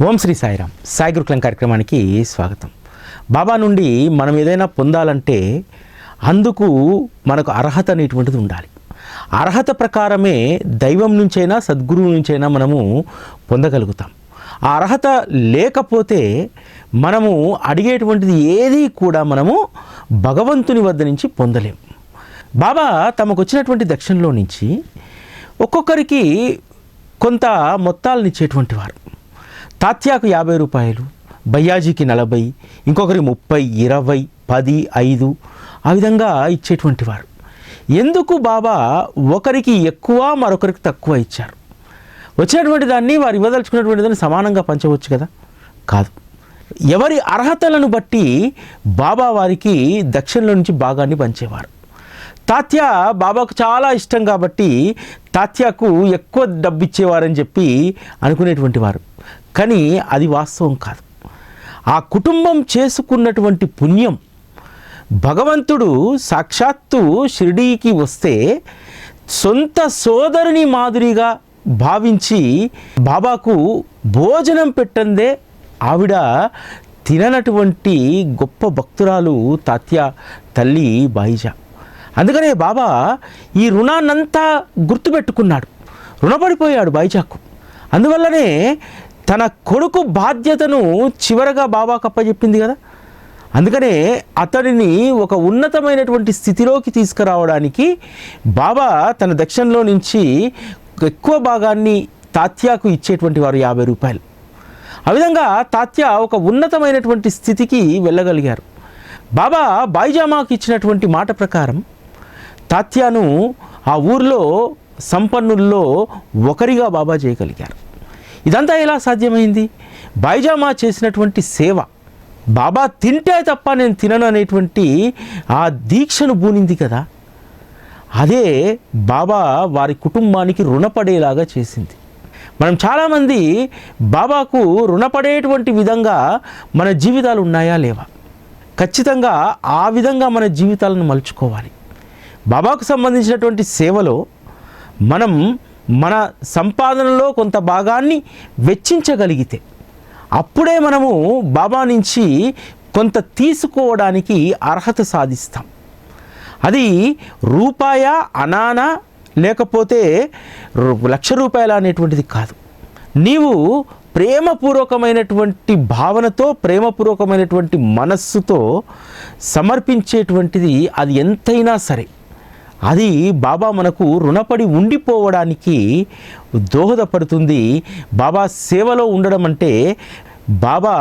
ఓం శ్రీ సాయిరామ్. సాయి గురుకులం కార్యక్రమానికి స్వాగతం. బాబా నుండి మనం ఏదైనా పొందాలంటే అందుకు మనకు అర్హత అనేటువంటిది ఉండాలి. అర్హత ప్రకారమే దైవం నుంచైనా సద్గురువు నుంచైనా మనము పొందగలుగుతాం. ఆ అర్హత లేకపోతే మనము అడిగేటువంటిది ఏది కూడా మనము భగవంతుని వద్ద నుంచి పొందలేము. బాబా తమకు వచ్చినటువంటి దక్షిణలో నుంచి ఒక్కొక్కరికి కొంత మొత్తాలను ఇచ్చేటువంటి వారు. తాత్యాకు 50 రూపాయలు, బయ్యాజీకి 40, ఇంకొకరి 30, 20, 10, 5 ఆ విధంగా ఇచ్చేటువంటి వారు. ఎందుకు బాబా ఒకరికి ఎక్కువ మరొకరికి తక్కువ ఇచ్చారు? వచ్చినటువంటి దాన్ని వారు ఇవ్వదలుచుకున్నటువంటి దాన్ని సమానంగా పంచవచ్చు కదా? కాదు. ఎవరి అర్హతలను బట్టి బాబా వారికి దక్షిణలో నుంచి భాగాన్ని పంచేవారు. తాత్య బాబాకు చాలా ఇష్టం కాబట్టి తాత్యాకు ఎక్కువ డబ్బు ఇచ్చేవారని చెప్పి అనుకునేటువంటి వారు. కానీ అది వాస్తవం కాదు. ఆ కుటుంబం చేసుకున్నటువంటి పుణ్యం భగవంతుడు సాక్షాత్తు షిరిడీకి వస్తే సొంత సోదరుని మాదిరిగా భావించి బాబాకు భోజనం పెట్టందే ఆవిడ తిననటువంటి గొప్ప భక్తురాలు తాత్య తల్లి బాయిజా. అందుకనే బాబా ఈ రుణాన్నంతా గుర్తుపెట్టుకున్నాడు, రుణపడిపోయాడు బాయిజాకు. అందువల్లనే తన కొడుకు బాధ్యతను చివరగా బాబాకు అప్పచెప్పింది కదా. అందుకనే అతడిని ఒక ఉన్నతమైనటువంటి స్థితిలోకి తీసుకురావడానికి బాబా తన దక్షిణలో నుంచి ఎక్కువ భాగాన్ని తాత్యాకు ఇచ్చేటువంటి వారు 50 రూపాయలు. ఆ విధంగా తాత్య ఒక ఉన్నతమైనటువంటి స్థితికి వెళ్ళగలిగారు. బాబా బాయిజామాకు ఇచ్చినటువంటి మాట ప్రకారం తాత్యాను ఆ ఊర్లో సంపన్నుల్లో ఒకరిగా బాబా చేయగలిగారు. ఇదంతా ఎలా సాధ్యమైంది? బాయిజామా చేసినటువంటి సేవ. బాబా తింటే తప్ప నేను తినను అనేటువంటి ఆ దీక్షను బూనింది కదా, అదే బాబా వారి కుటుంబానికి రుణపడేలాగా చేసింది. మనం చాలామంది బాబాకు రుణపడేటువంటి విధంగా మన జీవితాలు ఉన్నాయా లేవా? ఖచ్చితంగా ఆ విధంగా మన జీవితాలను మలుచుకోవాలి. బాబాకు సంబంధించినటువంటి సేవలో మనం మన సంపాదనలో కొంత భాగాన్ని వెచ్చించగలిగితే అప్పుడే మనము బాబా నుంచి కొంత తీసుకోవడానికి అర్హత సాధిస్తాం. అది రూపాయ, అనానా, లేకపోతే 1,00,000 రూపాయలు అనేటువంటిది కాదు. నీవు ప్రేమపూర్వకమైనటువంటి భావనతో, ప్రేమపూర్వకమైనటువంటి మనస్సుతో సమర్పించేటువంటిది అది ఎంతైనా సరే అది బాబా మనకు రుణపడి ఉండిపోవడానికి దోహదపడుతుంది. బాబా సేవలో ఉండడం అంటే బాబా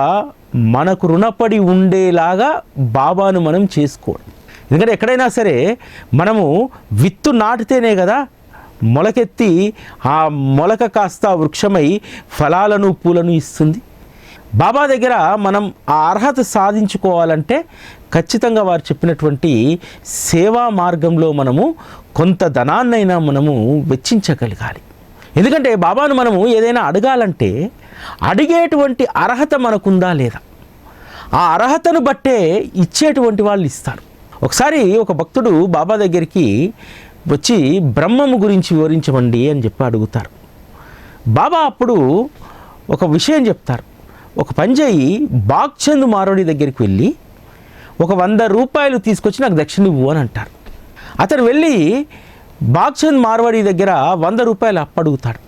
మనకు రుణపడి ఉండేలాగా బాబాను మనం చేసుకోవడం. ఎందుకంటే ఎక్కడైనా సరే మనము విత్తు నాటితేనే కదా మొలకెత్తి ఆ మొలక కాస్త వృక్షమై ఫలాలను పూలను ఇస్తుంది. బాబా దగ్గర మనం ఆ అర్హత సాధించుకోవాలంటే ఖచ్చితంగా వారు చెప్పినటువంటి సేవా మార్గంలో మనము కొంత ధనాన్నైనా మనము వెచ్చించగలగాలి. ఎందుకంటే బాబాను మనము ఏదైనా అడగాలంటే అడిగేటువంటి అర్హత మనకుందా లేదా, ఆ అర్హతను బట్టే ఇచ్చేటువంటి వాళ్ళు ఇస్తారు. ఒకసారి ఒక భక్తుడు బాబా దగ్గరికి వచ్చి బ్రహ్మము గురించి వివరించమండి అని చెప్పి అడుగుతారు. బాబా అప్పుడు ఒక విషయం చెప్తారు. ఒక పంజాయి బాగ్చంద్ మార్వాడి దగ్గరికి వెళ్ళి ఒక 100 రూపాయలు తీసుకొచ్చి నాకు దక్షిణ ఇవ్వు అని అంటారు. అతను వెళ్ళి బాగ్చంద్ మార్వాడి దగ్గర 100 రూపాయలు అప్పడుగుతాడు.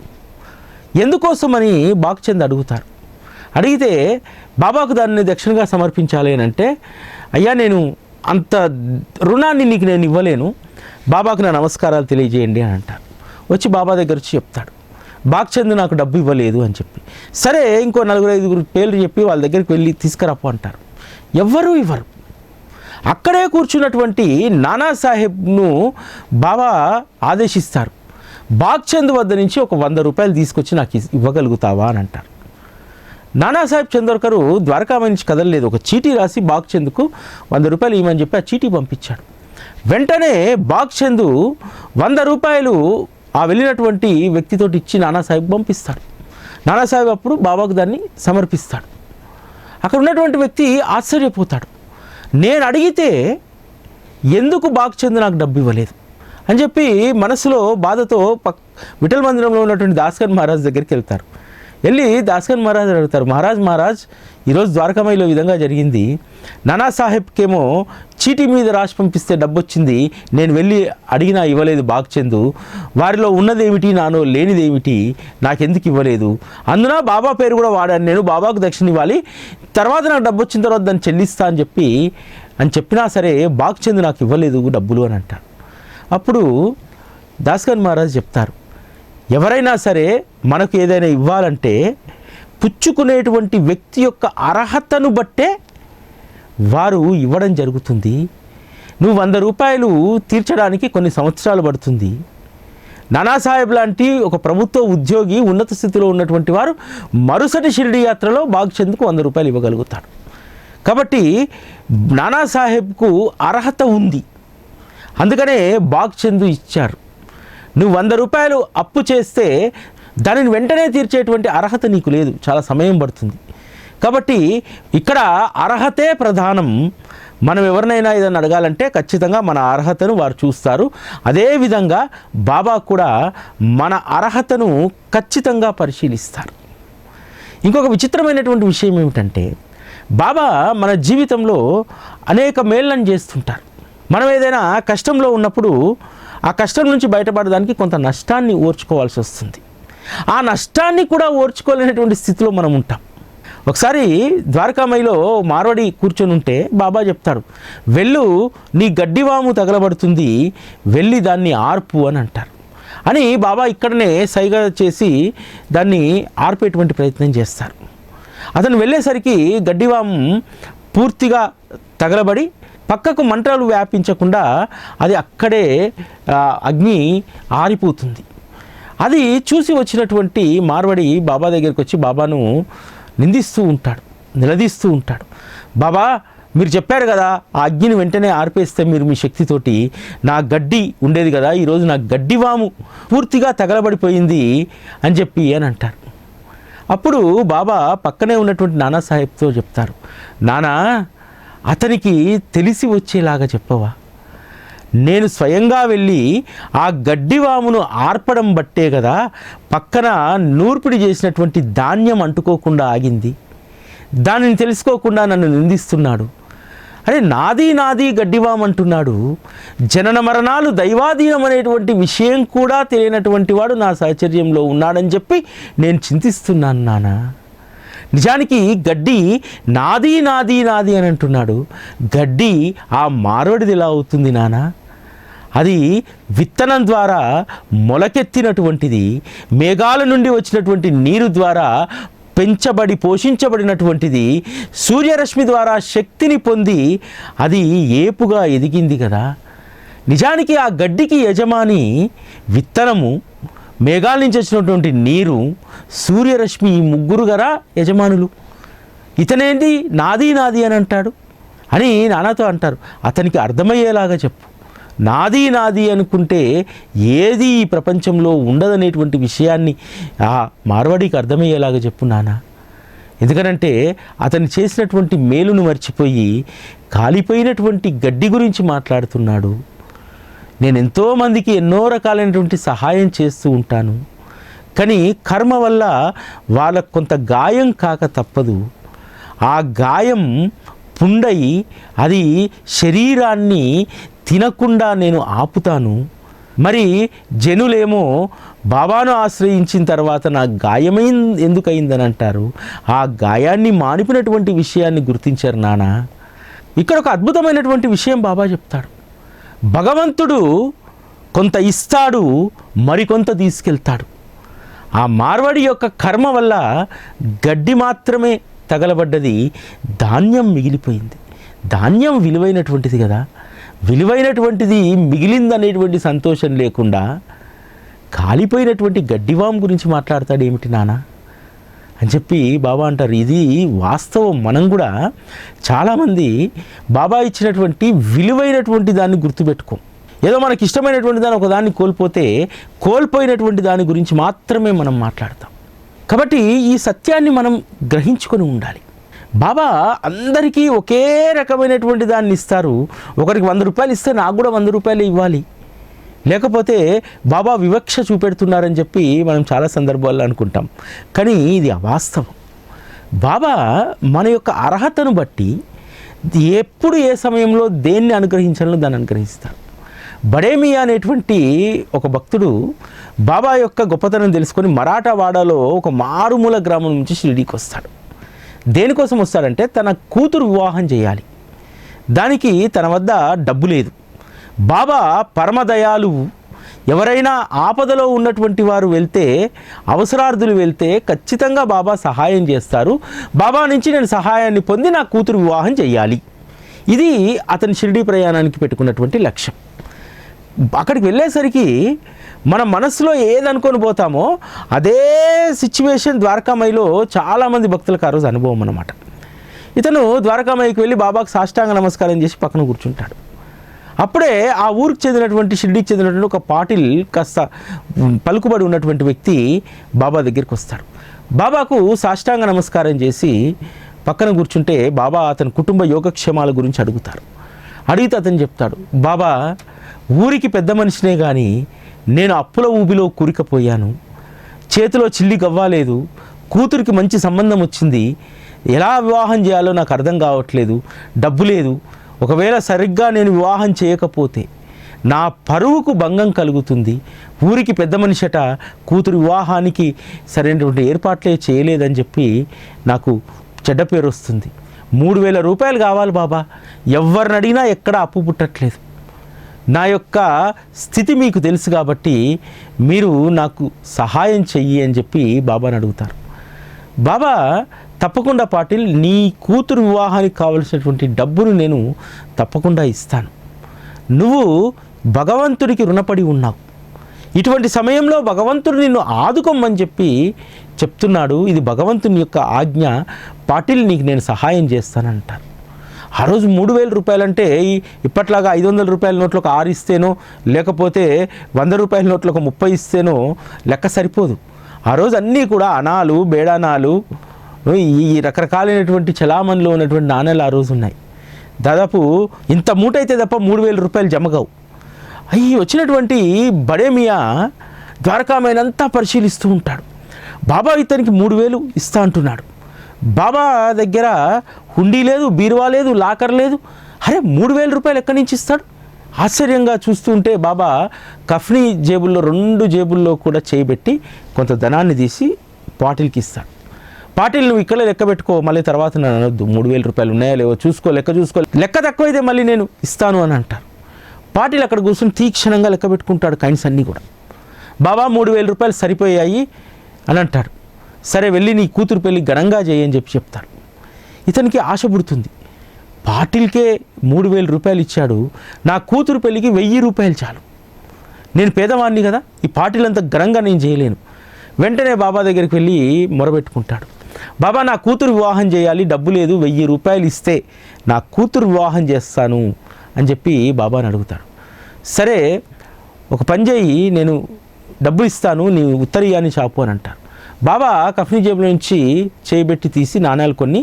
ఎందుకోసమని బాగ్చంద్ అడుగుతారు. అడిగితే బాబాకు దాన్ని దక్షిణగా సమర్పించాలి అని అంటే, అయ్యా నేను అంత రుణాన్ని నీకు నేను ఇవ్వలేను, బాబాకు నా నమస్కారాలు తెలియజేయండి అని అంటారు. వచ్చి బాబా దగ్గర వచ్చి చెప్తాడు, బాగ్చంద్ నాకు డబ్బు ఇవ్వలేదు అని చెప్పి. సరే ఇంకో 4-5 పేర్లు చెప్పి వాళ్ళ దగ్గరికి వెళ్ళి తీసుకురాపు అంటారు. ఎవ్వరూ ఇవ్వరు. అక్కడే కూర్చున్నటువంటి నానాసాహెబ్ను బాబా ఆదేశిస్తారు, బాగ్చంద్ వద్ద నుంచి ఒక 100 రూపాయలు తీసుకొచ్చి నాకు ఇవ్వగలుగుతావా అని అంటారు. నానాసాహెబ్ చందోర్కరు ద్వారకా నుంచి కదలలేదు. ఒక చీటీ రాసి బాగ్చంద్కు 100 రూపాయలు ఇవ్వమని చెప్పి ఆ చీటీ పంపించాడు. వెంటనే బాగ్చంద్ 100 రూపాయలు ఆ వెళ్ళినటువంటి వ్యక్తితో ఇచ్చి నానాసాహెబ్ పంపిస్తాడు. నానాసాహెబ్ అప్పుడు బాబాకు దాన్ని సమర్పిస్తాడు. అక్కడ ఉన్నటువంటి వ్యక్తి ఆశ్చర్యపోతాడు. నేను అడిగితే ఎందుకు బాగ్చంద్ నాకు డబ్బు ఇవ్వలేదు అని చెప్పి మనసులో బాధతో విఠల్ మందిరంలో ఉన్నటువంటి దాస్కర్ మహారాజ్ దగ్గరికి వెళ్తారు. వెళ్ళి దాస్గన్ మహారాజ్ అడుగుతారు, మహారాజ్ ఈరోజు ద్వారకామాయిలో విధంగా జరిగింది, నానాసాహెబ్కేమో చీటీ మీద రాసి పంపిస్తే డబ్బు వచ్చింది, నేను వెళ్ళి అడిగినా ఇవ్వలేదు బాగ్చంద్, వారిలో ఉన్నదేమిటి నాలో లేనిదేమిటి, నాకెందుకు ఇవ్వలేదు, అందున బాబా పేరు కూడా వాడాను, నేను బాబాకు దక్షిణ ఇవ్వాలి, తర్వాత నాకు డబ్బు వచ్చిన తర్వాత దాన్ని చెల్లిస్తా అని చెప్పినా సరే బాగ్చంద్ నాకు ఇవ్వలేదు డబ్బులు అని అంటారు. అప్పుడు దాస్గన్ మహారాజ్ చెప్తారు, ఎవరైనా సరే మనకు ఏదైనా ఇవ్వాలంటే పుచ్చుకునేటువంటి వ్యక్తి యొక్క అర్హతను బట్టే వారు ఇవ్వడం జరుగుతుంది. నువ్వు 100 రూపాయలు తీర్చడానికి కొన్ని సంవత్సరాలు పడుతుంది. నానాసాహెబ్ లాంటి ఒక ప్రభుత్వ ఉద్యోగి ఉన్నత స్థితిలో ఉన్నటువంటి వారు మరుసటి షిరిడి యాత్రలో బాగ్చంద్కు 100 రూపాయలు ఇవ్వగలుగుతాడు. కాబట్టి నానాసాహెబ్కు అర్హత ఉంది, అందుకనే బాగ్చంద్ ఇచ్చారు. నువ్వు 100 రూపాయలు అప్పు చేస్తే దానిని వెంటనే తీర్చేటువంటి అర్హత నీకు లేదు, చాలా సమయం పడుతుంది. కాబట్టి ఇక్కడ అర్హతే ప్రధానం. మనం ఎవరినైనా ఏదైనా అడగాలంటే ఖచ్చితంగా మన అర్హతను వారు చూస్తారు. అదేవిధంగా బాబా కూడా మన అర్హతను ఖచ్చితంగా పరిశీలిస్తారు. ఇంకొక విచిత్రమైనటువంటి విషయం ఏమిటంటే, బాబా మన జీవితంలో అనేక మేళ్ళను చేస్తుంటారు. మనం ఏదైనా కష్టంలో ఉన్నప్పుడు ఆ కష్టం నుంచి బయటపడడానికి కొంత నష్టాన్ని ఓర్చుకోవాల్సి వస్తుంది. ఆ నష్టాన్ని కూడా ఓర్చుకోలేనటువంటి స్థితిలో మనం ఉంటాం. ఒకసారి ద్వారకామాయిలో మార్వడి కూర్చొని ఉంటే బాబా చెప్తాడు, వెళ్ళు నీ గడ్డివాము తగలబడుతుంది, వెళ్ళి దాన్ని ఆర్పు అని అంటారు. అని బాబా ఇక్కడనే సైగ చేసి దాన్ని ఆర్పేటువంటి ప్రయత్నం చేస్తారు. అతను వెళ్ళేసరికి గడ్డివాము పూర్తిగా తగలబడి పక్కకు మంటలు వ్యాపించకుండా అది అక్కడే అగ్ని ఆరిపోతుంది. అది చూసి వచ్చినటువంటి మార్వడి బాబా దగ్గరికి వచ్చి బాబాను నిందిస్తూ ఉంటాడు, నిలదీస్తూ ఉంటాడు. బాబా, మీరు చెప్పారు కదా ఆ అగ్నిని వెంటనే ఆర్పేస్తే మీరు మీ శక్తితోటి, నా గడ్డి ఉండేది కదా, ఈరోజు నా గడ్డివాము పూర్తిగా తగలబడిపోయింది అని అంటారు. అప్పుడు బాబా పక్కనే ఉన్నటువంటి నానాసాహెబ్తో చెప్తారు, నానా, అతనికి తెలిసి వచ్చేలాగా చెప్పవా, నేను స్వయంగా వెళ్ళి ఆ గడ్డివామును ఆర్పడం బట్టే కదా పక్కన నూర్పిడి చేసినటువంటి ధాన్యం అంటుకోకుండా ఆగింది, దానిని తెలుసుకోకుండా నన్ను నిందిస్తున్నాడు. అరే నాది గడ్డివాము అంటున్నాడు, జనన మరణాలు దైవాధీనం అనేటువంటి విషయం కూడా తెలియనటువంటి వాడు నా సాహచర్యంలో ఉన్నాడని చెప్పి నేను చింతిస్తున్నాను నాన్న. నిజానికి గడ్డి నాది అని అంటున్నాడు, గడ్డి ఆ మార్వడిది ఎలా అవుతుంది నాన్న? అది విత్తనం ద్వారా మొలకెత్తినటువంటిది, మేఘాల నుండి వచ్చినటువంటి నీరు ద్వారా పెంచబడి పోషించబడినటువంటిది, సూర్యరశ్మి ద్వారా శక్తిని పొంది అది ఏపుగా ఎదిగింది కదా. నిజానికి ఆ గడ్డికి యజమాని విత్తనము, మేఘాల నుంచి వచ్చినటువంటి నీరు, సూర్యరశ్మి, ఈ ముగ్గురు గరా యజమానులు. ఇతనేంటి నాది అని అంటాడు అని నాన్నతో అంటారు. అతనికి అర్థమయ్యేలాగా చెప్పు, నాది అనుకుంటే ఏది ఈ ప్రపంచంలో ఉండదనేటువంటి విషయాన్ని ఆ మార్వాడికి అర్థమయ్యేలాగా చెప్పు నాన్న. ఎందుకనంటే అతను చేసినటువంటి మేలును మర్చిపోయి కాలిపోయినటువంటి గడ్డి గురించి మాట్లాడుతున్నాడు. నేను ఎంతోమందికి ఎన్నో రకాలైనటువంటి సహాయం చేస్తూ ఉంటాను, కానీ కర్మ వల్ల వాళ్ళకు కొంత గాయం కాక తప్పదు. ఆ గాయం పుండై అది శరీరాన్ని తినకుండా నేను ఆపుతాను. మరి జనులేమో బాబాను ఆశ్రయించిన తర్వాత నా ఎందుకయిందని అంటారు. ఆ గాయాన్ని మానిపినటువంటి విషయాన్ని గుర్తించారు నాన్న. ఇక్కడ ఒక అద్భుతమైనటువంటి విషయం బాబా చెప్తాడు. భగవంతుడు కొంత ఇస్తాడు, మరికొంత తీసుకెళ్తాడు. ఆ మార్వాడి యొక్క కర్మ వల్ల గడ్డి మాత్రమే తగలబడ్డది, ధాన్యం మిగిలిపోయింది. ధాన్యం విలువైనటువంటిది కదా, విలువైనటువంటిది మిగిలిందనేటువంటి సంతోషం లేకుండా కాలిపోయినటువంటి గడ్డివాం గురించి మాట్లాడతాడు ఏమిటి నాన్న అని చెప్పి బాబా అంటారు. ఇది వాస్తవం. మనం కూడా చాలామంది బాబా ఇచ్చినటువంటి విలువైనటువంటి దాన్ని గుర్తుపెట్టుకోం. ఏదో మనకి ఇష్టమైనటువంటి దాన్ని ఒకదాన్ని కోల్పోతే కోల్పోయినటువంటి దాని గురించి మాత్రమే మనం మాట్లాడతాం. కాబట్టి ఈ సత్యాన్ని మనం గ్రహించుకొని ఉండాలి. బాబా అందరికీ ఒకే రకమైనటువంటి దాన్ని ఇస్తారు. ఒకరికి 100 రూపాయలు ఇస్తే నాకు కూడా 100 రూపాయలు ఇవ్వాలి. లేకపోతే బాబా వివక్ష చూపెడుతున్నారని చెప్పి మనం చాలా సందర్భాల్లో అనుకుంటాం. కానీ ఇది అవాస్తవం. బాబా మన యొక్క అర్హతను బట్టి ఎప్పుడు ఏ సమయంలో దేన్ని అనుగ్రహించాలో దాన్ని అనుగ్రహిస్తారు. బడేమియా అనేటువంటి ఒక భక్తుడు బాబా యొక్క గొప్పతనం తెలుసుకొని మరాఠవాడలో ఒక మారుమూల గ్రామం నుంచి షిరిడీకి వస్తాడు. దేనికోసం వస్తాడంటే తన కూతురు వివాహం చేయాలి. దానికి తన వద్ద డబ్బు లేదు. బాబా పరమదయాలువు. ఎవరైనా ఆపదలో ఉన్నటువంటి వారు వెళ్తే, అవసరార్థులు వెళ్తే ఖచ్చితంగా బాబా సహాయం చేస్తారు. బాబా నుంచి నేను సహాయాన్ని పొంది నా కూతురు వివాహం చేయాలి. ఇది అతని షిరిడీ ప్రయాణానికి పెట్టుకున్నటువంటి లక్ష్యం. అక్కడికి వెళ్ళేసరికి మన మనసులో ఏదనుకొని పోతామో అదే సిచ్యువేషన్ ద్వారకామాయిలో చాలామంది భక్తులకు ఆ రోజు అనుభవం అన్నమాట. ఇతను ద్వారకామాయికి వెళ్ళి బాబాకు సాష్టాంగ నమస్కారం చేసి పక్కన కూర్చుంటాడు. అప్పుడే ఆ ఊరికి చెందినటువంటి షిరిడీకి చెందినటువంటి ఒక పాటిల్ కాస్త పలుకుబడి ఉన్నటువంటి వ్యక్తి బాబా దగ్గరికి వస్తాడు. బాబాకు సాష్టాంగ నమస్కారం చేసి పక్కన కూర్చుంటే బాబా అతని కుటుంబ యోగక్షేమాల గురించి అడుగుతారు. అడిగితే అతను చెప్తాడు, బాబా ఊరికి పెద్ద మనిషినే కానీ నేను అప్పుల ఊబిలో కూరికపోయాను. చేతిలో చిల్లి గవ్వాలేదు. కూతురికి మంచి సంబంధం వచ్చింది. ఎలా వివాహం చేయాలో నాకు అర్థం కావట్లేదు. డబ్బు లేదు. ఒకవేళ సరిగ్గా నేను వివాహం చేయకపోతే నా పరువుకు భంగం కలుగుతుంది. ఊరికి పెద్ద మనిషట కూతురు వివాహానికి సరైనటువంటి ఏర్పాట్లే చేయలేదని చెప్పి నాకు చెడ్డ పేరు వస్తుంది. 3,000 రూపాయలు కావాలి బాబా. ఎవరిని అడిగినా ఎక్కడ అప్పు పుట్టట్లేదు. నా యొక్క స్థితి మీకు తెలుసు కాబట్టి మీరు నాకు సహాయం చెయ్యి అని చెప్పి బాబాని అడుగుతారు. బాబా తప్పకుండా పాటిల్, నీ కూతురు వివాహానికి కావలసినటువంటి డబ్బును నేను తప్పకుండా ఇస్తాను. నువ్వు భగవంతుడికి రుణపడి ఉన్నావు. ఇటువంటి సమయంలో భగవంతుడు నిన్ను ఆదుకోమని చెప్పి చెప్తున్నాడు. ఇది భగవంతుని యొక్క ఆజ్ఞ. పాటిల్, నీకు నేను సహాయం చేస్తానంటారు. ఆ రోజు 3,000 రూపాయలు అంటే ఇప్పట్లాగా 500 రూపాయల నోట్లు ఒక 6 ఇస్తేనో, లేకపోతే 100 రూపాయల నోట్లు ఒక 30 ఇస్తేనో లెక్క సరిపోదు. ఆ రోజు అన్నీ కూడా అనాలు, బేడానాలు, ఈ రకరకాలైనటువంటి చలామణిలో ఉన్నటువంటి నాణ్యాలు ఆ రోజు ఉన్నాయి. దాదాపు ఇంత మూట అయితే తప్ప 3,000 రూపాయలు జమగావు. అవి వచ్చినటువంటి బడేమియా ద్వారకామాయినంతా పరిశీలిస్తూ ఉంటాడు. బాబా ఇతనికి 3,000 ఇస్తా అంటున్నాడు. బాబా దగ్గర హుండీ లేదు, బీరువా లేదు, లాకర్ లేదు. అరే 3,000 రూపాయలు ఎక్కడి నుంచి ఇస్తాడు? ఆశ్చర్యంగా చూస్తూ ఉంటే బాబా కఫ్నీ జేబుల్లో 2 జేబుల్లో కూడా చేయబెట్టి కొంత ధనాన్ని తీసి పాటిల్కి ఇస్తాడు. పాటిల్, నువ్వు ఇక్కడ లెక్క పెట్టుకో, మళ్ళీ తర్వాత నన్ను అనొద్దు. 3,000 రూపాయలు ఉన్నాయా లేవో చూసుకో, లెక్క చూసుకో. లెక్క తక్కువైతే మళ్ళీ నేను ఇస్తాను అని అంటారు. పాటిల్ అక్కడ కూర్చొని తీక్షణంగా లెక్క పెట్టుకుంటాడు కాయిన్స్ అన్నీ కూడా. బాబా 3,000 రూపాయలు సరిపోయాయి అని అంటాడు. సరే వెళ్ళి నీ కూతురు పెళ్ళి ఘనంగా చేయని చెప్పి చెప్తాడు. ఇతనికి ఆశ పుడుతుంది. పాటిల్కే 3,000 రూపాయలు ఇచ్చాడు, నా కూతురు పెళ్ళికి 1,000 రూపాయలు చాలు. నేను పేదవాడిని కదా, ఈ పాటిల్ అంత ఘనంగా నేను చేయలేను. వెంటనే బాబా దగ్గరికి వెళ్ళి మొరబెట్టుకుంటాడు. బాబా, నా కూతురు వివాహం చేయాలి, డబ్బు లేదు, 1,000 రూపాయలు ఇస్తే నా కూతురు వివాహం చేస్తాను అని చెప్పి బాబాని అడుగుతాడు. సరే ఒక పని చేయి, నేను డబ్బు ఇస్తాను, నీ ఉత్తరీయాన్ని చాపు అని అంటారు. బాబా కఫ్నీ జేబులో నుంచి చేయబెట్టి తీసి నాణ్యాలు కొన్ని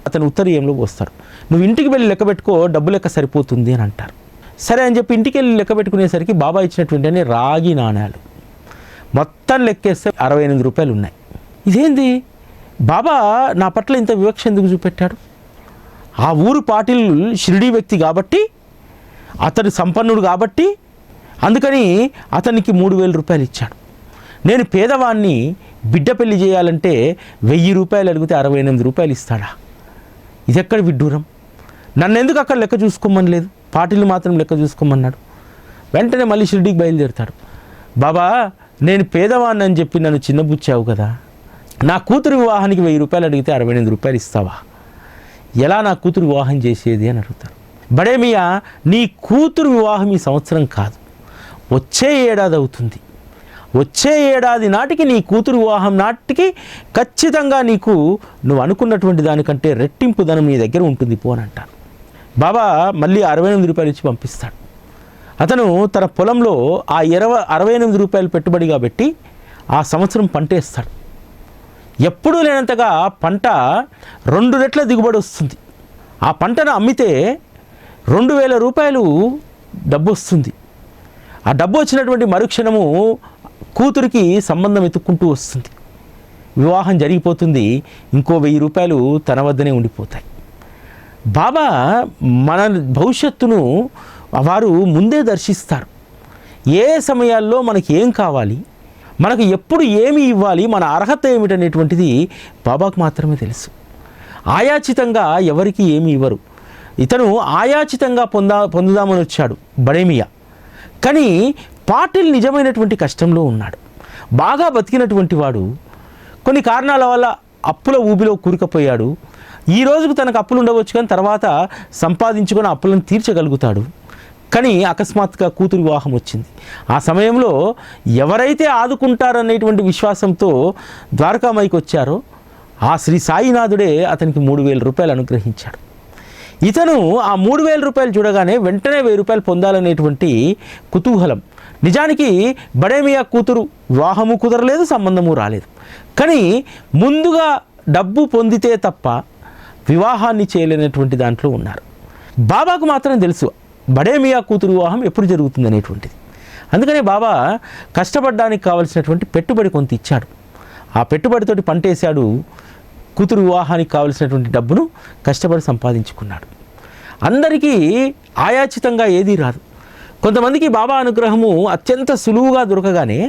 అతను ఉత్తరీయంలో పోస్తాడు. నువ్వు ఇంటికి వెళ్ళి లెక్క పెట్టుకో, డబ్బు లెక్క సరిపోతుంది అని అంటారు. సరే అని చెప్పి ఇంటికి వెళ్ళి లెక్క పెట్టుకునేసరికి బాబా ఇచ్చినటువంటి రాగి నాణ్యాలు మొత్తం లెక్కేస్తే 68 రూపాయలు ఉన్నాయి. ఇదేంది, బాబా నా పట్ల ఇంత వివక్ష ఎందుకు చూపెట్టాడు? ఆ ఊరు పాటిల్ షిరిడీ వ్యక్తి కాబట్టి, అతడు సంపన్నుడు కాబట్టి, అందుకని అతనికి 3,000 రూపాయలు ఇచ్చాడు. నేను పేదవాడిని, బిడ్డ పెళ్లి చేయాలంటే 1,000 రూపాయలు అడిగితే 68 రూపాయలు ఇస్తాడా? ఇది ఎక్కడ విడ్డూరం? నన్ను ఎందుకు అక్కడ లెక్క చూసుకోమని లేదు, పాటిల్ మాత్రం లెక్క చూసుకోమన్నాడు. వెంటనే మళ్ళీ షిరిడీకి బయలుదేరుతాడు. బాబా, నేను పేదవాడిని అని చెప్పి నన్ను చిన్నబుచ్చావు కదా, నా కూతురు వివాహానికి 1,000 రూపాయలు అడిగితే 68 రూపాయలు ఇస్తావా? ఎలా నా కూతురు వివాహం చేసేది అని అడుగుతారు. బడేమియా, నీ కూతురు వివాహం ఈ సంవత్సరం కాదు, వచ్చే ఏడాది అవుతుంది. వచ్చే ఏడాది నాటికి నీ కూతురు వివాహం నాటికి ఖచ్చితంగా నీకు నువ్వు అనుకున్నటువంటి దానికంటే రెట్టింపు ధనం నీ దగ్గర ఉంటుంది పో అని అంటారు. బాబా మళ్ళీ 68 రూపాయలు ఇచ్చి పంపిస్తాడు. అతను తన పొలంలో ఆ 68 రూపాయలు పెట్టుబడిగా పెట్టి ఆ సంవత్సరం పంట వేస్తాడు. ఎప్పుడూ లేనంతగా పంట 2 రెట్ల దిగుబడి వస్తుంది. ఆ పంటను అమ్మితే 2,000 రూపాయలు డబ్బు వస్తుంది. ఆ డబ్బు వచ్చినటువంటి మరుక్షణము కూతురికి సంబంధం ఎత్తుక్కుంటూ వస్తుంది, వివాహం జరిగిపోతుంది, ఇంకో 1000 రూపాయలు తన వద్దనే ఉండిపోతాయి. బాబా మన భవిష్యత్తును వారు ముందే దర్శిస్తారు. ఏ సమయాల్లో మనకి ఏం కావాలి, మనకు ఎప్పుడు ఏమి ఇవ్వాలి, మన అర్హత ఏమిటనేటువంటిది బాబాకు మాత్రమే తెలుసు. ఆయాచితంగా ఎవరికి ఏమి ఇవ్వరు. ఇతను ఆయాచితంగా పొందుదామని వచ్చాడు బడేమియా, కానీ పాటిల్ నిజమైనటువంటి కష్టంలో ఉన్నాడు. బాగా బతికినటువంటి వాడు కొన్ని కారణాల వల్ల అప్పుల ఊబిలో కూరుకుపోయాడు. ఈ రోజుకు తనకు అప్పులు ఉండవచ్చు, కానీ తర్వాత సంపాదించుకొని అప్పులను తీర్చగలుగుతాడు. కానీ అకస్మాత్తుగా కూతురు వివాహం వచ్చింది. ఆ సమయంలో ఎవరైతే ఆదుకుంటారనేటువంటి విశ్వాసంతో ద్వారకామాయికి వచ్చారో ఆ శ్రీ సాయినాథుడే అతనికి 3000 రూపాయలు అనుగ్రహించాడు. ఇతను ఆ 3000 రూపాయలు చూడగానే వెంటనే 1000 రూపాయలు పొందాలనేటువంటి కుతూహలం. నిజానికి బడేమియా కూతురు వివాహము కుదరలేదు, సంబంధము రాలేదు. కానీ ముందుగా డబ్బు పొందితే తప్ప వివాహాన్ని చేయలేనటువంటి దాంట్లో ఉన్నారు. బాబాకు మాత్రం తెలుసు బడేమియా కూతురు వివాహం ఎప్పుడు జరుగుతుంది అనేటువంటిది. అందుకనే బాబా కష్టపడడానికి కావలసినటువంటి పెట్టుబడి కొంత ఇచ్చాడు. ఆ పెట్టుబడితోటి పంటేశాడు. కూతురు వివాహానికి కావలసినటువంటి డబ్బును కష్టపడి సంపాదించుకున్నాడు. అందరికీ ఆయాచితంగా ఏదీ రాదు. కొంతమందికి బాబా అనుగ్రహము అత్యంత సులువుగా దొరకగానే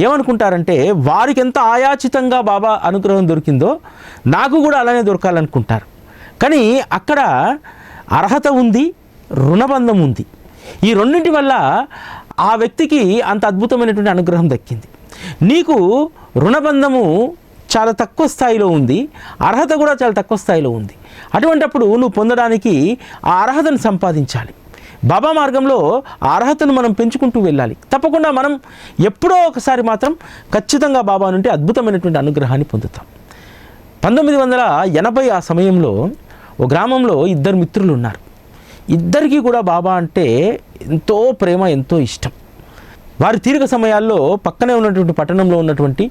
ఏమనుకుంటారంటే, వారికి ఎంత ఆయాచితంగా బాబా అనుగ్రహం దొరికిందో నాకు కూడా అలానే దొరకాలనుకుంటారు. కానీ అక్కడ అర్హత ఉంది, రుణబంధం ఉంది. ఈ రెండింటి వల్ల ఆ వ్యక్తికి అంత అద్భుతమైనటువంటి అనుగ్రహం దక్కింది. నీకు రుణబంధము చాలా తక్కువ స్థాయిలో ఉంది, అర్హత కూడా చాలా తక్కువ స్థాయిలో ఉంది. అటువంటప్పుడు నువ్వు పొందడానికి ఆ అర్హతను సంపాదించాలి. బాబా మార్గంలో ఆ అర్హతను మనం పెంచుకుంటూ వెళ్ళాలి. తప్పకుండా మనం ఎప్పుడో ఒకసారి మాత్రం ఖచ్చితంగా బాబా నుండి అద్భుతమైనటువంటి అనుగ్రహాన్ని పొందుతాం. 1980 ఆ సమయంలో ఓ గ్రామంలో 2 మిత్రులు ఉన్నారు. ఇద్దరికీ కూడా బాబా అంటే ఎంతో ప్రేమ, ఎంతో ఇష్టం. వారి తీరిక సమయాల్లో పక్కనే ఉన్నటువంటి పట్టణంలో ఉన్నటువంటి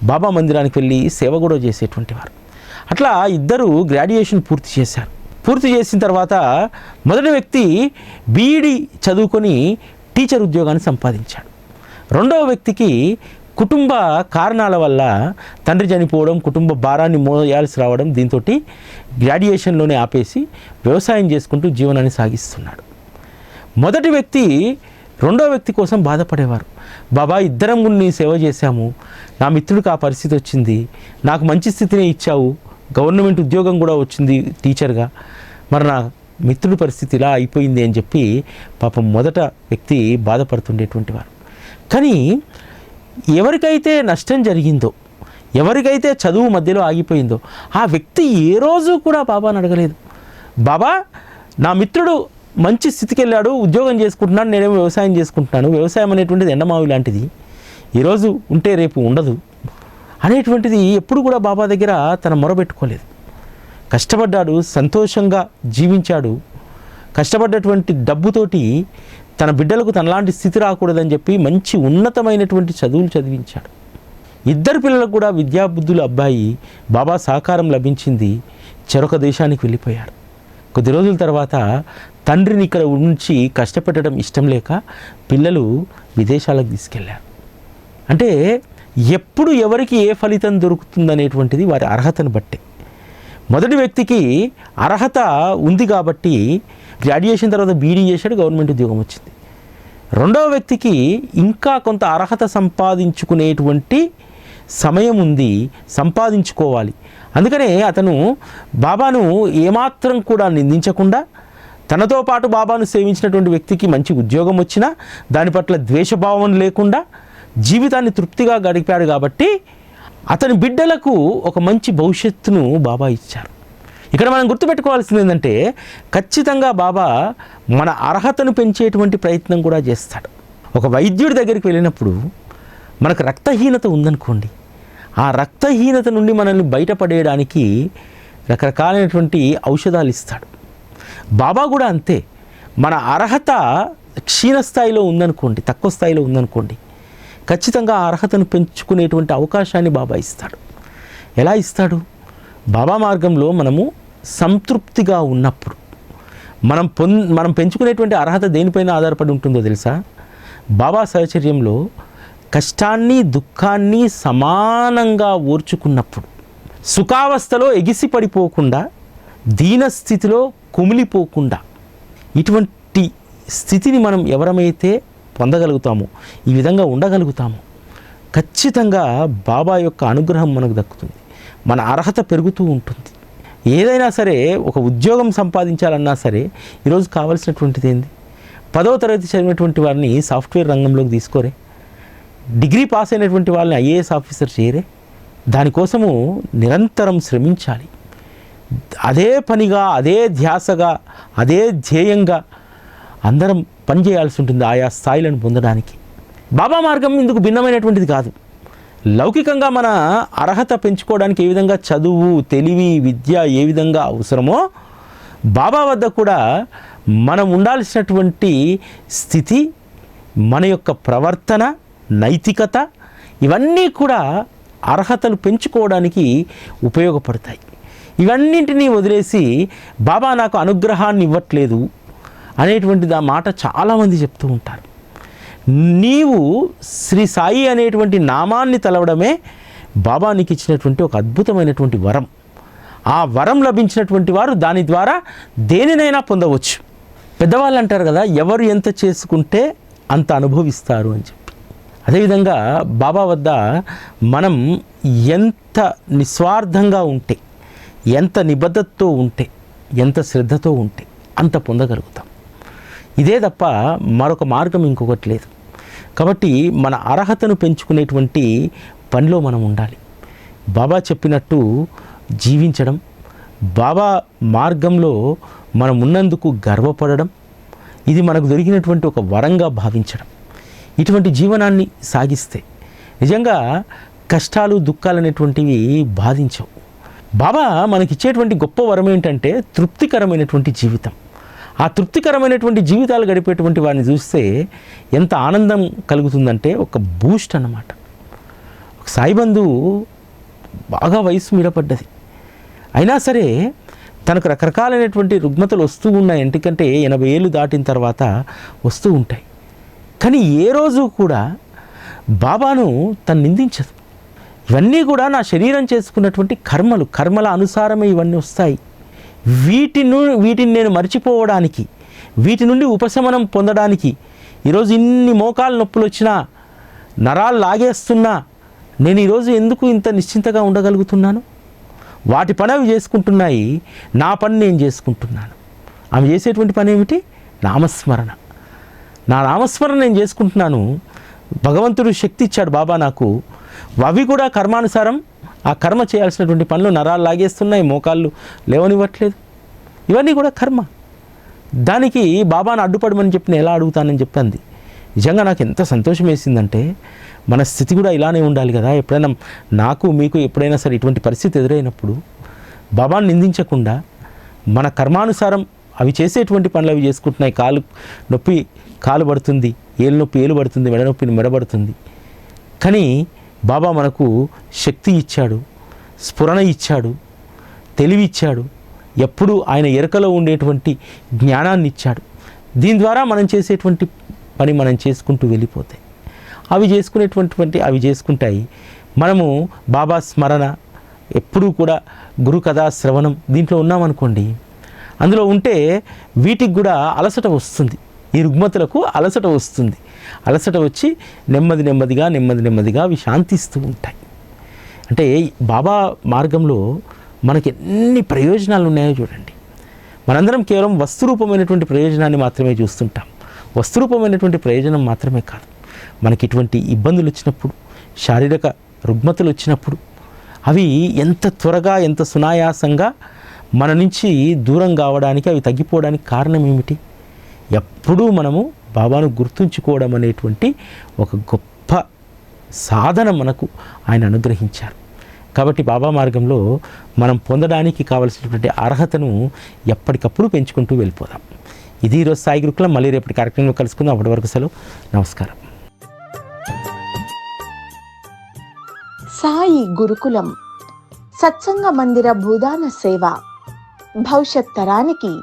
బాబా మందిరానికి వెళ్ళి సేవ కూడా చేసేటువంటి వారు. అట్లా ఇద్దరు గ్రాడ్యుయేషన్ పూర్తి చేశారు. పూర్తి చేసిన తర్వాత మొదటి వ్యక్తి బీఈడీ చదువుకొని టీచర్ ఉద్యోగాన్ని సంపాదించాడు. రెండవ వ్యక్తికి కుటుంబ కారణాల వల్ల తండ్రి చనిపోవడం, కుటుంబ భారాన్ని మోయాల్సి రావడం, దీంతో గ్రాడ్యుయేషన్లోనే ఆపేసి వ్యవసాయం చేసుకుంటూ జీవనాన్ని సాగిస్తున్నాడు. మొదటి వ్యక్తి రెండో వ్యక్తి కోసం బాధపడేవారు. బాబా, ఇద్దరం నీ సేవ చేశాము, నా మిత్రుడికి ఆ పరిస్థితి వచ్చింది, నాకు మంచి స్థితిని ఇచ్చావు, గవర్నమెంట్ ఉద్యోగం కూడా వచ్చింది టీచర్గా, మరి నా మిత్రుడి పరిస్థితి ఇలా అయిపోయింది అని చెప్పి పాపం మొదట వ్యక్తి బాధపడుతుండేటువంటి వారు. కానీ ఎవరికైతే నష్టం జరిగిందో, ఎవరికైతే చదువు మధ్యలో ఆగిపోయిందో ఆ వ్యక్తి ఏ రోజు కూడా బాబాని అడగలేదు, బాబా నా మిత్రుడు మంచి స్థితికి వెళ్ళాడు, ఉద్యోగం చేసుకుంటున్నాను, నేనేమో వ్యవసాయం చేసుకుంటున్నాను, వ్యవసాయం అనేటువంటిది ఎండమావి లాంటిది, ఈరోజు ఉంటే రేపు ఉండదు అనేటువంటిది ఎప్పుడు కూడా బాబా దగ్గర తన మొరబెట్టుకోలేదు. కష్టపడ్డాడు, సంతోషంగా జీవించాడు. కష్టపడ్డటువంటి డబ్బుతోటి తన బిడ్డలకు తనలాంటి స్థితి రాకూడదని చెప్పి మంచి ఉన్నతమైనటువంటి చదువులు చదివించాడు. ఇద్దరు పిల్లలకు కూడా విద్యాబుద్ధులు అబ్బాయి బాబా సహకారం లభించింది. చెరొక దేశానికి వెళ్ళిపోయాడు. కొద్ది రోజుల తర్వాత తండ్రిని ఇక్కడ ఉంచి కష్టపెట్టడం ఇష్టం లేక పిల్లలు విదేశాలకు తీసుకెళ్లారు. అంటే ఎప్పుడు ఎవరికి ఏ ఫలితం దొరుకుతుందనేటువంటిది వారి అర్హతను బట్టే. మొదటి వ్యక్తికి అర్హత ఉంది కాబట్టి గ్రాడ్యుయేషన్ తర్వాత బీఈడీ చేశాడు, గవర్నమెంట్ ఉద్యోగం వచ్చింది. రెండవ వ్యక్తికి ఇంకా కొంత అర్హత సంపాదించుకునేటువంటి సమయం ఉంది, సంపాదించుకోవాలి. అందుకనే అతను బాబాను ఏమాత్రం కూడా నిందించకుండా, తనతో పాటు బాబాను సేవించినటువంటి వ్యక్తికి మంచి ఉద్యోగం వచ్చినా దాని పట్ల ద్వేషభావం లేకుండా జీవితాన్ని తృప్తిగా గడిపాడు. కాబట్టి అతని బిడ్డలకు ఒక మంచి భవిష్యత్తును బాబా ఇచ్చారు. ఇక్కడ మనం గుర్తుపెట్టుకోవాల్సింది ఏంటంటే, ఖచ్చితంగా బాబా మన అర్హతను పెంచేటువంటి ప్రయత్నం కూడా చేస్తాడు. ఒక వైద్యుడి దగ్గరికి వెళ్ళినప్పుడు మనకు రక్తహీనత ఉందనుకోండి, ఆ రక్తహీనత నుండి మనల్ని బయటపడేయడానికి రకరకాలైనటువంటి ఔషధాలు ఇస్తాడు. బాబా కూడా అంతే. మన అర్హత క్షీణస్థాయిలో ఉందనుకోండి, తక్కువ స్థాయిలో ఉందనుకోండి, ఖచ్చితంగా ఆ అర్హతను పెంచుకునేటువంటి అవకాశాన్ని బాబా ఇస్తాడు. ఎలా ఇస్తాడు? బాబా మార్గంలో మనము సంతృప్తిగా ఉన్నప్పుడు మనం పెంచుకునేటువంటి అర్హత దేనిపైన ఆధారపడి ఉంటుందో తెలుసా? బాబా సహచర్యంలో కష్టాన్ని దుఃఖాన్ని సమానంగా ఓర్చుకున్నప్పుడు, సుఖావస్థలో ఎగిసిపడిపోకుండా, దీనస్థితిలో కుమిలిపోకుండా, ఇటువంటి స్థితిని మనం ఎవరమైతే పొందగలుగుతామో, ఈ విధంగా ఉండగలుగుతామో, ఖచ్చితంగా బాబా యొక్క అనుగ్రహం మనకు దక్కుతుంది. మన అర్హత పెరుగుతూ ఉంటుంది. ఏదైనా సరే, ఒక ఉద్యోగం సంపాదించాలన్నా సరే ఈరోజు కావాల్సినటువంటిది ఏంది? 10వ తరగతి చదివినటువంటి వారిని సాఫ్ట్వేర్ రంగంలోకి తీసుకోరే, డిగ్రీ పాస్ అయినటువంటి వాళ్ళని ఐఏఎస్ ఆఫీసర్ చేయరే. దానికోసము నిరంతరం శ్రమించాలి. అదే పనిగా, అదే ధ్యాసగా, అదే ధ్యేయంగా అందరం పనిచేయాల్సి ఉంటుంది ఆయా స్థాయిలను పొందడానికి. బాబా మార్గం ఇందుకు భిన్నమైనటువంటిది కాదు. లౌకికంగా మన అర్హత పెంచుకోవడానికి ఏ విధంగా చదువు, తెలివి, విద్య ఏ విధంగా అవసరమో, బాబా వద్ద కూడా మనం ఉండాల్సినటువంటి స్థితి, మన యొక్క ప్రవర్తన, నైతికత, ఇవన్నీ కూడా అర్హతలు పెంచుకోవడానికి ఉపయోగపడతాయి. ఇవన్నింటినీ వదిలేసి బాబా నాకు అనుగ్రహాన్ని ఇవ్వట్లేదు అనేటువంటిది ఆ మాట చాలామంది చెప్తూ ఉంటారు. నీవు శ్రీ సాయి అనేటువంటి నామాన్ని తలవడమే బాబా నీకు ఇచ్చినటువంటి ఒక అద్భుతమైనటువంటి వరం. ఆ వరం లభించినటువంటి వారు దాని ద్వారా దేనినైనా పొందవచ్చు. పెద్దవాళ్ళు అంటారు కదా, ఎవరు ఎంత చేసుకుంటే అంత అనుభవిస్తారు అని చెప్పి. అదేవిధంగా బాబా వద్ద మనం ఎంత నిస్వార్థంగా ఉంటే, ఎంత నిబద్ధతతో ఉంటే, ఎంత శ్రద్ధతో ఉంటే అంత పొందగలుగుతాం. ఇదే తప్ప మరొక మార్గం ఇంకొకటి లేదు. కాబట్టి మన అర్హతను పెంచుకునేటువంటి పనిలో మనం ఉండాలి. బాబా చెప్పినట్టు జీవించడం, బాబా మార్గంలో మనం ఉన్నందుకు గర్వపడడం, ఇది మనకు దొరికినటువంటి ఒక వరంగా భావించడం, ఇటువంటి జీవనాన్ని సాగిస్తే నిజంగా కష్టాలు, దుఃఖాలు అనేటువంటివి బాధించవు. బాబా మనకిచ్చేటువంటి గొప్ప వరం ఏంటంటే తృప్తికరమైనటువంటి జీవితం. ఆ తృప్తికరమైనటువంటి జీవితాలు గడిపేటువంటి వారిని చూస్తే ఎంత ఆనందం కలుగుతుందంటే ఒక బూస్ట్ అన్నమాట. ఒక సాయిబంధు బాగా వయసు మీడపడ్డది, అయినా సరే తనకు రకరకాలైనటువంటి రుగ్మతలు వస్తూ ఉన్నాయి. ఎందుకంటే 80 ఏళ్ళు దాటిన తర్వాత వస్తూ ఉంటాయి. కానీ ఏ రోజు కూడా బాబాను తను నిందించదు. ఇవన్నీ కూడా నా శరీరం చేసుకున్నటువంటి కర్మల అనుసారమే ఇవన్నీ వస్తాయి. వీటిని నేను మర్చిపోవడానికి, వీటి నుండి ఉపశమనం పొందడానికి, ఈరోజు ఇన్ని మోకాలు నొప్పులు వచ్చినా, నరాలు లాగేస్తున్నా, నేను ఈరోజు ఎందుకు ఇంత నిశ్చింతగా ఉండగలుగుతున్నాను? వాటి పని అవి చేసుకుంటున్నాయి, నా పని నేను చేసుకుంటున్నాను. ఆమె చేసేటువంటి పని ఏమిటి? నామస్మరణ. నా నామస్మరణ నేను చేసుకుంటున్నాను. భగవంతుడు శక్తి ఇచ్చాడు బాబా నాకు. అవి కూడా కర్మానుసారం ఆ కర్మ చేయాల్సినటువంటి పనులు నరాలు లాగేస్తున్నాయి, మోకాళ్ళు లేవనివ్వట్లేదు. ఇవన్నీ కూడా కర్మ. దానికి బాబాను అడ్డుపడమని చెప్పి నేను ఎలా అడుగుతానని చెప్పింది. నిజంగా నాకు ఎంత సంతోషం వేసిందంటే, మన స్థితి కూడా ఇలానే ఉండాలి కదా. ఎప్పుడైనా నాకు మీకు ఎప్పుడైనా సరే ఇటువంటి పరిస్థితి ఎదురైనప్పుడు బాబాను నిందించకుండా మన కర్మానుసారం అవి చేసేటువంటి పనులు అవి చేసుకుంటున్నాయి. కాలు నొప్పి కాలు పడుతుంది, ఏలు నొప్పి ఏలు పడుతుంది, మెడ నొప్పి మెడబడుతుంది. కానీ బాబా మనకు శక్తి ఇచ్చాడు, స్ఫురణ ఇచ్చాడు, తెలివి ఇచ్చాడు, ఎప్పుడూ ఆయన ఎరకలో ఉండేటువంటి జ్ఞానాన్ని ఇచ్చాడు. దీని ద్వారా మనం చేసేటువంటి పని మనం చేసుకుంటూ వెళ్ళిపోతాయి. అవి చేసుకుంటాయి. మనము బాబా స్మరణ, ఎప్పుడూ కూడా గురు కథా శ్రవణం దీంట్లో ఉన్నామనుకోండి, అందులో ఉంటే వీటికి కూడా అలసట వస్తుంది. ఈ రుగ్మతలకు అలసట వస్తుంది. అలసట వచ్చి నెమ్మదిగా అవి శాంతిస్తూ ఉంటాయి. అంటే బాబా మార్గంలో మనకి ఎన్ని ప్రయోజనాలు ఉన్నాయో చూడండి. మనందరం కేవలం వస్తురూపమైనటువంటి ప్రయోజనాన్ని మాత్రమే చూస్తుంటాం. వస్తురూపమైనటువంటి ప్రయోజనం మాత్రమే కాదు, మనకి ఇటువంటి ఇబ్బందులు వచ్చినప్పుడు, శారీరక రుగ్మతలు వచ్చినప్పుడు అవి ఎంత త్వరగా, ఎంత సునాయాసంగా మన నుంచి దూరం కావడానికి, అవి తగ్గిపోవడానికి కారణం ఏమిటి? ఎప్పుడూ మనము బాబాను గుర్తుంచుకోవడం అనేటువంటి ఒక గొప్ప సాధన మనకు ఆయన అనుగ్రహించారు. కాబట్టి బాబా మార్గంలో మనం పొందడానికి కావలసినటువంటి అర్హతను ఎప్పటికప్పుడు పెంచుకుంటూ వెళ్ళిపోదాం. ఇది ఈరోజు సాయి గురుకులం. మళ్ళీ రేపటి కార్యక్రమంలో కలుసుకుందాం. అప్పటి వరకు సెలవు. నమస్కారం. సాయి గురుకులం సత్సంగ మందిర భూదాన సేవ భవిష్యత్ తరానికి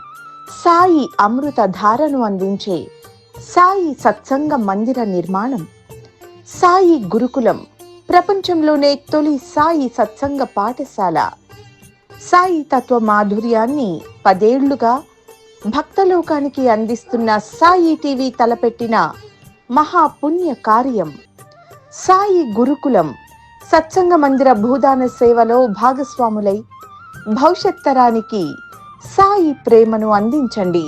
సాయి అమృత ధారను అందించే సాయి సత్సంగ మందిర నిర్మాణం, సాయి గురుకులం, ప్రపంచంలోనే తొలి సాయి సత్సంగ పాఠశాల, సాయి తత్వ మాధుర్యాన్ని 10 ఏళ్లుగా భక్తలోకానికి అందిస్తున్న సాయి టీవీ తలపెట్టిన మహాపుణ్య కార్యం, సాయి గురుకులం సత్సంగ మందిర భూదాన సేవలో భాగస్వాములై భవిష్యత్ తరానికి సాయి ప్రేమను అందించండి.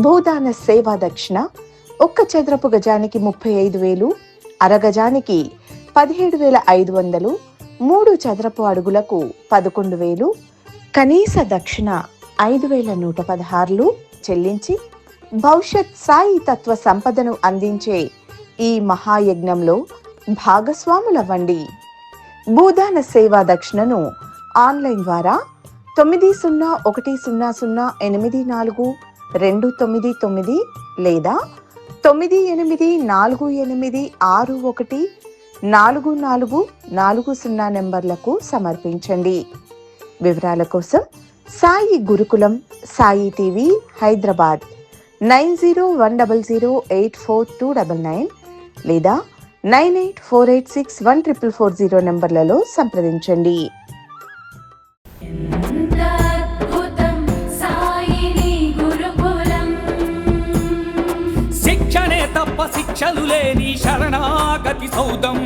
భూదాన సేవా దక్షిణ 1 చదరపు గజానికి 35,000, అరగజానికి 17,500, 3 చదరపు అడుగులకు 11,000, కనీస దక్షిణ 5,116 చెల్లించి భవిష్యత్ సాయి తత్వ సంపదను అందించే ఈ మహాయజ్ఞంలో భాగస్వాములవ్వండి. భూదాన సేవా దక్షిణను ఆన్లైన్ ద్వారా 9010084299 లేదా 9848614440 నెంబర్లకు సమర్పించండి. వివరాల కోసం సాయి గురుకులం, సాయి టీవీ, హైదరాబాద్ 9010084299 లేదా 9848614440 నెంబర్లలో సంప్రదించండి. శిక్షణే తప్ప శిక్షలు లేని శరణాగతి సౌదం.